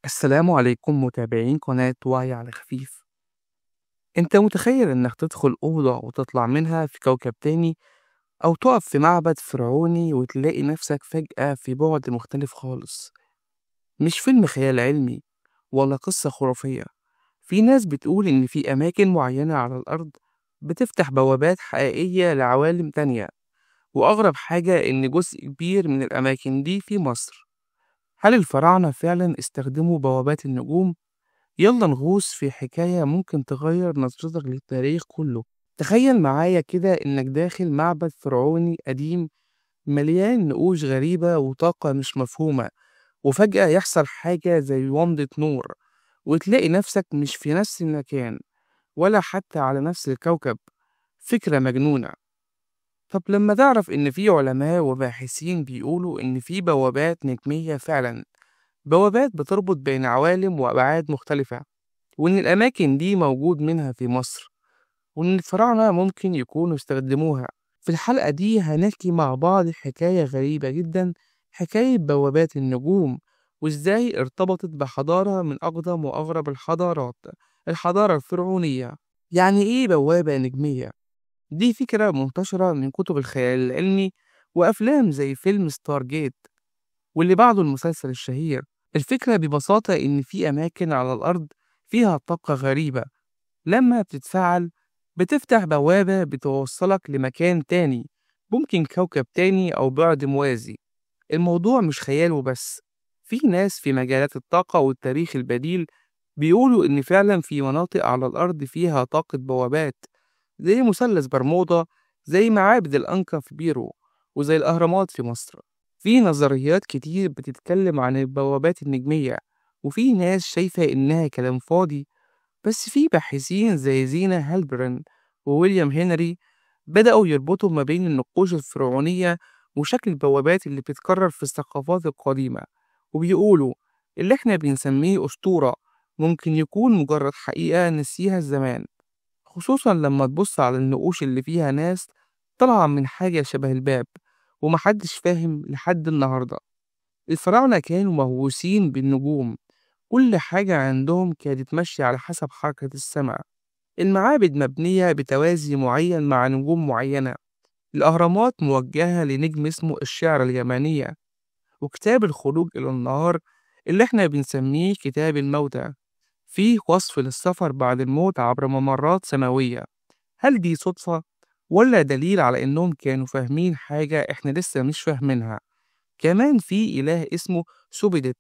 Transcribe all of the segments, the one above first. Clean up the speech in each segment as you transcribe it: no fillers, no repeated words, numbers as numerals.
السلام عليكم متابعين قناة وعي على خفيف. انت متخيل انك تدخل أوضة وتطلع منها في كوكب تاني، أو تقف في معبد فرعوني وتلاقي نفسك فجأة في بعد مختلف خالص؟ مش فيلم خيال علمي ولا قصة خرافية. في ناس بتقول إن في أماكن معينة على الأرض بتفتح بوابات حقيقية لعوالم تانية، وأغرب حاجة إن جزء كبير من الأماكن دي في مصر. هل الفراعنة فعلا استخدموا بوابات النجوم؟ يلا نغوص في حكاية ممكن تغير نظرتك للتاريخ كله. تخيل معايا كده إنك داخل معبد فرعوني قديم مليان نقوش غريبة وطاقة مش مفهومة، وفجأة يحصل حاجة زي ومضة نور، وتلاقي نفسك مش في نفس المكان ولا حتى على نفس الكوكب. فكرة مجنونة. طب لما تعرف إن في علماء وباحثين بيقولوا إن في بوابات نجمية فعلا، بوابات بتربط بين عوالم وأبعاد مختلفة، وإن الأماكن دي موجود منها في مصر، وإن الفراعنة ممكن يكونوا استخدموها. في الحلقة دي هنحكي مع بعض حكاية غريبة جدا، حكاية بوابات النجوم، وإزاي ارتبطت بحضارة من أقدم وأغرب الحضارات، الحضارة الفرعونية. يعني إيه بوابة نجمية؟ دي فكرة منتشرة من كتب الخيال العلمي وأفلام زي فيلم ستار جيت، واللي بعده المسلسل الشهير. الفكرة ببساطة إن في أماكن على الأرض فيها طاقة غريبة، لما بتتفاعل بتفتح بوابة بتوصلك لمكان تاني، ممكن كوكب تاني أو بعد موازي. الموضوع مش خيال وبس، في ناس في مجالات الطاقة والتاريخ البديل بيقولوا إن فعلا في مناطق على الأرض فيها طاقة بوابات، زي مثلث برمودا، زي معابد الأنكا في بيرو، وزي الأهرامات في مصر. في نظريات كتير بتتكلم عن البوابات النجمية، وفي ناس شايفة إنها كلام فاضي. بس في باحثين زي زينا هالبرن وويليام هنري بدأوا يربطوا ما بين النقوش الفرعونية وشكل البوابات اللي بتتكرر في الثقافات القديمة، وبيقولوا اللي احنا بنسميه أسطورة ممكن يكون مجرد حقيقة نسيها الزمان، خصوصا لما تبص على النقوش اللي فيها ناس طالعة من حاجة شبه الباب ومحدش فاهم لحد النهاردة. الفراعنة كانوا مهووسين بالنجوم، كل حاجة عندهم كانت ماشية على حسب حركة السماء. المعابد مبنية بتوازي معين مع نجوم معينة، الأهرامات موجهة لنجم اسمه الشعر اليمانية، وكتاب الخروج إلى النهار اللي احنا بنسميه كتاب الموتى فيه وصف للسفر بعد الموت عبر ممرات سماوية. هل دي صدفة ولا دليل على إنهم كانوا فاهمين حاجة احنا لسه مش فاهمينها؟ كمان في إله اسمه سوبيدت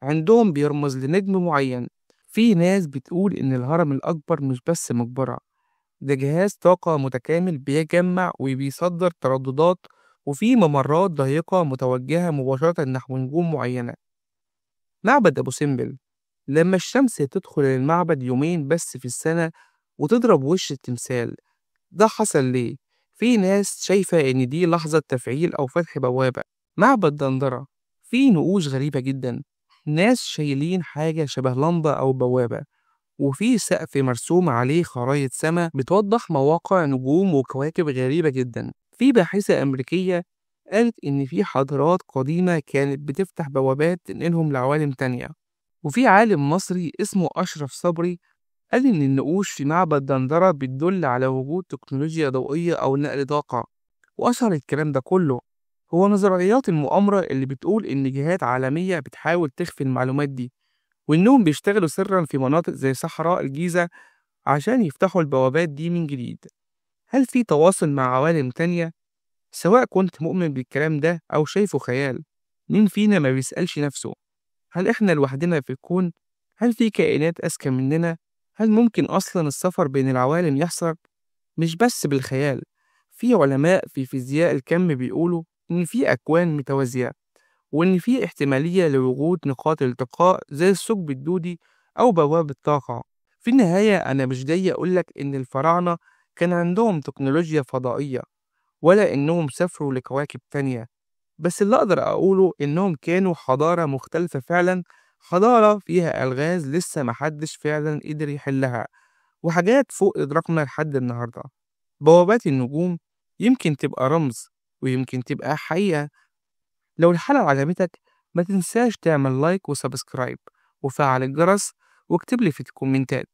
عندهم بيرمز لنجم معين. في ناس بتقول إن الهرم الأكبر مش بس مقبرة، ده جهاز طاقة متكامل بيجمع وبيصدر ترددات، وفي ممرات ضيقة متوجهة مباشرة نحو نجوم معينة. معبد أبو سمبل، لما الشمس تدخل المعبد يومين بس في السنة وتضرب وش التمثال، ده حصل ليه؟ في ناس شايفة إن دي لحظة تفعيل أو فتح بوابة. معبد دندرة، فيه نقوش غريبة جدا، ناس شايلين حاجة شبه لمبة أو بوابة، وفي سقف مرسوم عليه خرايط سما بتوضح مواقع نجوم وكواكب غريبة جدا. في باحثة أمريكية قالت إن في حضارات قديمة كانت بتفتح بوابات تنقلهم لعوالم تانية. وفي عالم مصري اسمه أشرف صبري قال إن النقوش في معبد دندرة بتدل على وجود تكنولوجيا ضوئية أو نقل طاقة. وأشهر الكلام ده كله هو نظريات المؤامرة اللي بتقول إن جهات عالمية بتحاول تخفي المعلومات دي، وإنهم بيشتغلوا سرا في مناطق زي صحراء الجيزة عشان يفتحوا البوابات دي من جديد. هل في تواصل مع عوالم تانية؟ سواء كنت مؤمن بالكلام ده أو شايفه خيال، مين فينا ما بيسألش نفسه، هل إحنا لوحدنا في الكون؟ هل في كائنات أذكى مننا؟ هل ممكن أصلا السفر بين العوالم يحصل؟ مش بس بالخيال، في علماء في فيزياء الكم بيقولوا إن في أكوان متوازية، وإن في احتمالية لوجود نقاط التقاء زي الثقب الدودي أو بوابة طاقة. في النهاية أنا مش جاي أقولك إن الفراعنة كان عندهم تكنولوجيا فضائية ولا إنهم سافروا لكواكب تانية، بس اللي أقدر أقوله إنهم كانوا حضارة مختلفة فعلا، حضارة فيها ألغاز لسه محدش فعلا قدر يحلها، وحاجات فوق إدراكنا لحد النهاردة. بوابات النجوم يمكن تبقى رمز، ويمكن تبقى حقيقة. لو الحلقة عجبتك ما تنساش تعمل لايك وسبسكرايب، وفعل الجرس واكتبلي في الكومنتات.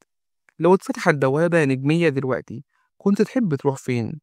لو اتفتحت بوابة نجمية دلوقتي كنت تحب تروح فين؟